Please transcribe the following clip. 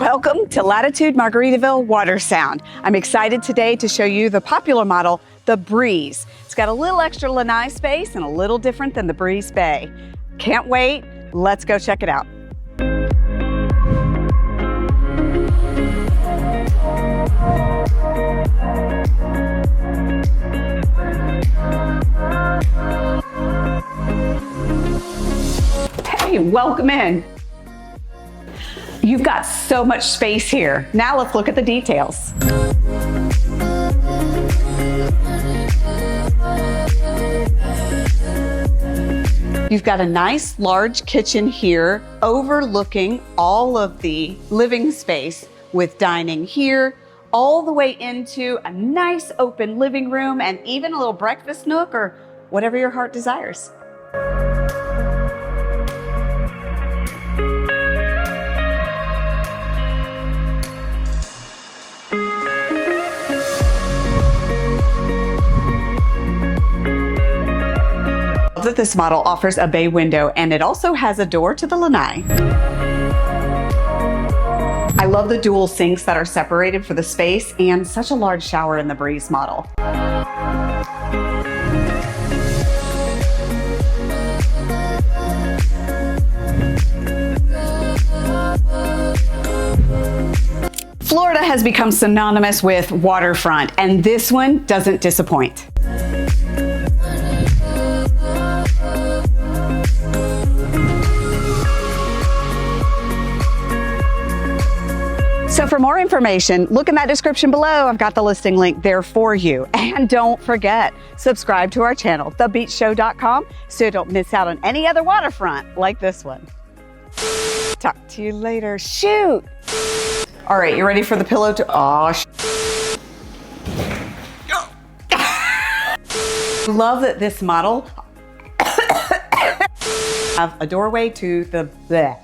Welcome to Latitude Margaritaville Watersound. I'm excited today to show you the popular model, the Breeze. It's got a little extra lanai space and a little different than the Breeze Bay. Can't wait, let's go check it out. Hey, welcome in. You've got so much space here. Now let's look at the details. You've got a nice large kitchen here overlooking all of the living space with dining here, all the way into a nice open living room and even a little breakfast nook or whatever your heart desires. That this model offers a bay window and it also has a door to the lanai. I love the dual sinks that are separated for the space and such a large shower in the Breeze model. Florida has become synonymous with waterfront, and this one doesn't disappoint. So for more information, look in that description below. I've got the listing link there for you. And don't forget, subscribe to our channel, thebeachshow.com, so you don't miss out on any other waterfront like this one. Talk to you later. Shoot! All right, you ready for the pillow to, Love that this model have a doorway to the bleh.